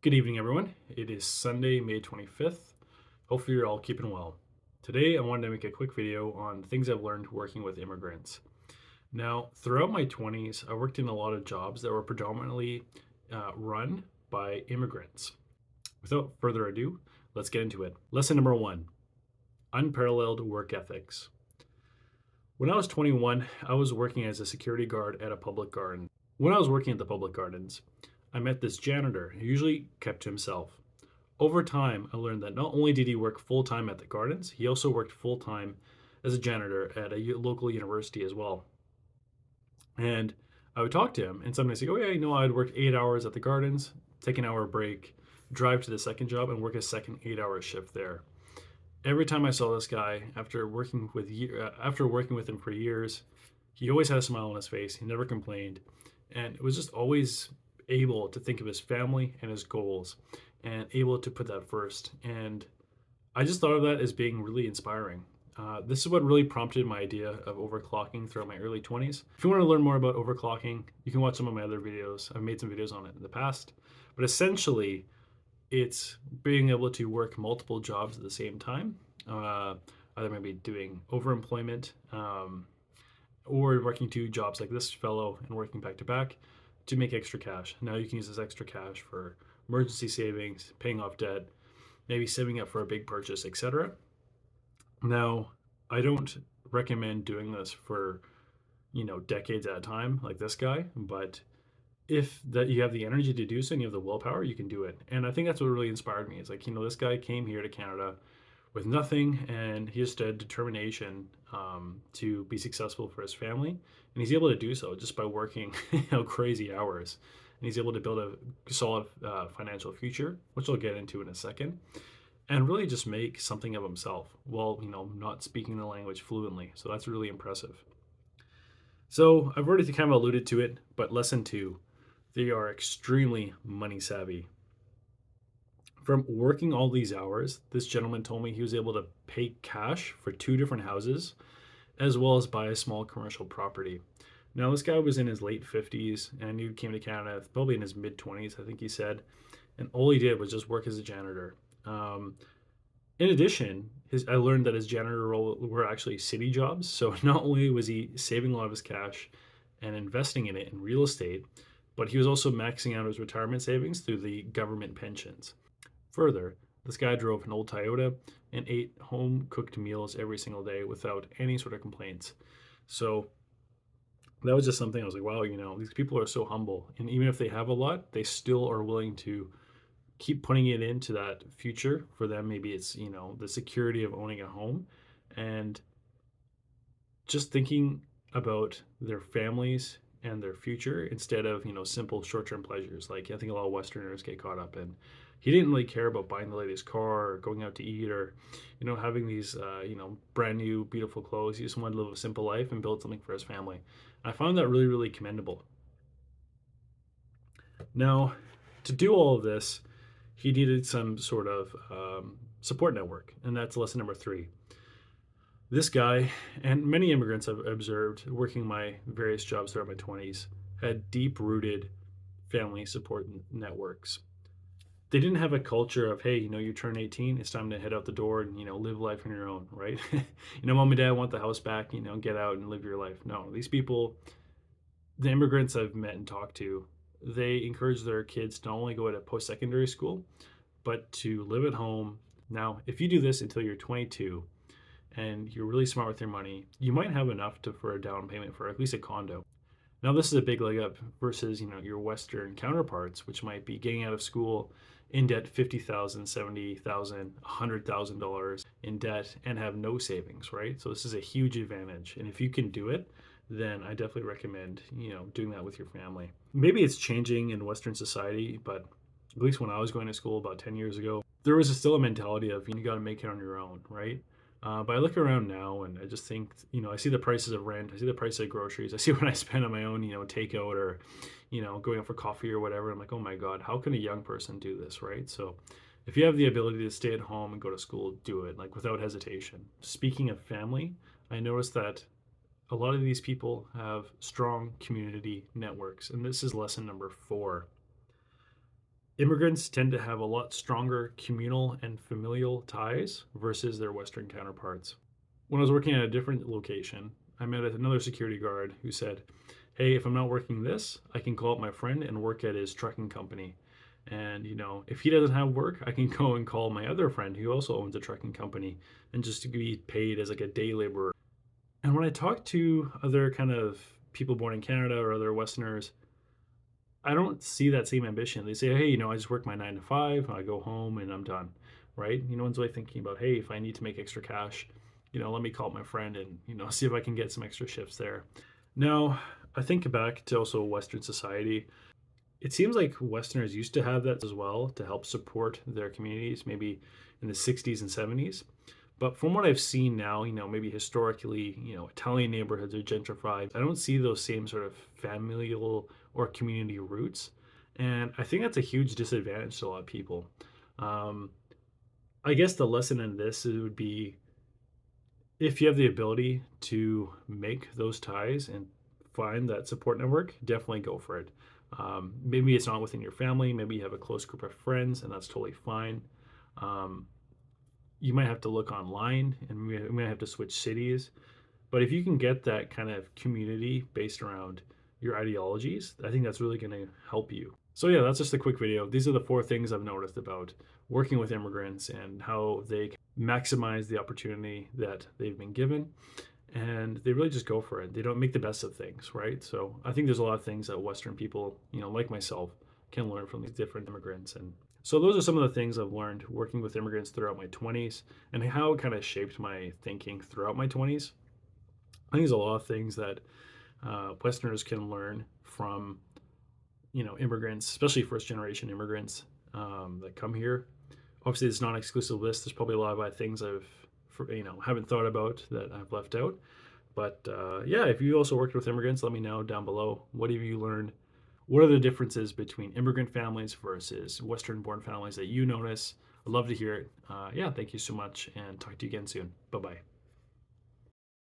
Good evening, everyone. It is Sunday, May 25th. Hopefully, you're all keeping well. Today, I wanted to make a quick video on things I've learned working with immigrants. Now, throughout my 20s, I worked in a lot of jobs that were predominantly run by immigrants. Without further ado, let's get into it. Lesson number one: unparalleled work ethics. When I was 21, I was working as a security guard at a public garden. When I was working at the public gardens, I met this janitor who usually kept to himself. Over time, I learned that not only did he work full time at the gardens, he also worked full time as a janitor at a local university as well. And I would talk to him, and sometimes he'd say, "Oh, yeah, I'd work 8 hours at the gardens, take an hour break, drive to the second job, and work a second 8 hour shift there." Every time I saw this guy, after working with him for years, he always had a smile on his face. He never complained, and it was just always able to think of his family and his goals, and able to put that first. And I just thought of that as being really inspiring. This is what really prompted my idea of overclocking throughout my early 20s. If you want to learn more about overclocking, you can watch some of my other videos. I've made some videos on it in the past, but essentially, it's being able to work multiple jobs at the same time, either maybe doing overemployment or working two jobs like this fellow and working back to back to make extra cash. Now you can use this extra cash for emergency savings, paying off debt, maybe saving up for a big purchase, etc. Now, I don't recommend doing this for, decades at a time like this guy, but if that you have the energy to do so and you have the willpower, you can do it. And I think that's what really inspired me. It's like, this guy came here to Canada with nothing, and he just had determination to be successful for his family, and he's able to do so just by working crazy hours, and he's able to build a solid financial future, which I'll get into in a second, and really just make something of himself while not speaking the language fluently. So that's really impressive. So I've already kind of alluded to it, but lesson two: they are extremely money savvy. From working all these hours, this gentleman told me he was able to pay cash for two different houses, as well as buy a small commercial property. Now, this guy was in his late 50s, and he came to Canada probably in his mid 20s, I think he said, and all he did was just work as a janitor. In addition, I learned that his janitor role were actually city jobs. So not only was he saving a lot of his cash and investing in it in real estate, but he was also maxing out his retirement savings through the government pensions. Further, this guy drove an old Toyota and ate home cooked meals every single day without any sort of complaints. So that was just something I was like, wow, these people are so humble. And even if they have a lot, they still are willing to keep putting it into that future for them. Maybe it's, the security of owning a home and just thinking about their families and their future instead of, simple short-term pleasures. Like I think a lot of Westerners get caught up in. He didn't really care about buying the latest car or going out to eat or, having these, brand new, beautiful clothes. He just wanted to live a simple life and build something for his family. I found that really, really commendable. Now, to do all of this, he needed some sort of support network, and that's lesson number three. This guy and many immigrants I've observed working my various jobs throughout my 20s had deep-rooted family support networks. They didn't have a culture of, hey, you turn 18, it's time to head out the door and, live life on your own, right? Mom and dad want the house back, get out and live your life. No, these people, the immigrants I've met and talked to, they encourage their kids to not only go to post-secondary school, but to live at home. Now, if you do this until you're 22 and you're really smart with your money, you might have enough for a down payment for at least a condo. Now, this is a big leg up versus, your Western counterparts, which might be getting out of school in debt $50,000, $70,000, $100,000 in debt and have no savings, right? So this is a huge advantage. And if you can do it, then I definitely recommend, doing that with your family. Maybe it's changing in Western society, but at least when I was going to school about 10 years ago, there was still a mentality of, you got to make it on your own, right? But I look around now and I just think, I see the prices of rent, I see the price of groceries, I see what I spend on my own, takeout or, going out for coffee or whatever. I'm like, oh my God, how can a young person do this, right? So if you have the ability to stay at home and go to school, do it, like without hesitation. Speaking of family, I noticed that a lot of these people have strong community networks, and this is lesson number 4. Immigrants tend to have a lot stronger communal and familial ties versus their Western counterparts. When I was working at a different location, I met another security guard who said, "Hey, if I'm not working this, I can call up my friend and work at his trucking company. And, if he doesn't have work, I can go and call my other friend who also owns a trucking company and just to be paid as like a day laborer." And when I talk to other kind of people born in Canada or other Westerners, I don't see that same ambition. They say, "Hey, I just work my 9 to 5, I go home and I'm done." Right? No one's really thinking about, "Hey, if I need to make extra cash, let me call my friend and, see if I can get some extra shifts there." Now, I think back to also Western society. It seems like Westerners used to have that as well to help support their communities, maybe in the 60s and 70s. But from what I've seen now, maybe historically, Italian neighborhoods are gentrified. I don't see those same sort of familial or community roots. And I think that's a huge disadvantage to a lot of people. Um, I guess the lesson in this would be, if you have the ability to make those ties and find that support network, definitely go for it. Maybe it's not within your family, maybe you have a close group of friends, and that's totally fine. Um, you might have to look online and we might have to switch cities. But if you can get that kind of community based around your ideologies, I think that's really going to help you. So, yeah, that's just a quick video. These are the 4 things I've noticed about working with immigrants and how they maximize the opportunity that they've been given. And they really just go for it. They don't make the best of things, right? So I think there's a lot of things that Western people, like myself, can learn from these different immigrants. And so those are some of the things I've learned working with immigrants throughout my 20s and how it kind of shaped my thinking throughout my 20s. I think there's a lot of things that Westerners can learn from, immigrants, especially first generation immigrants that come here. Obviously, it's not an exclusive list. There's probably a lot of things haven't thought about that I've left out. But yeah, if you also worked with immigrants, let me know down below. What have you learned? What are the differences between immigrant families versus Western-born families that you notice? I'd love to hear it. Yeah, thank you so much, and talk to you again soon. Bye-bye.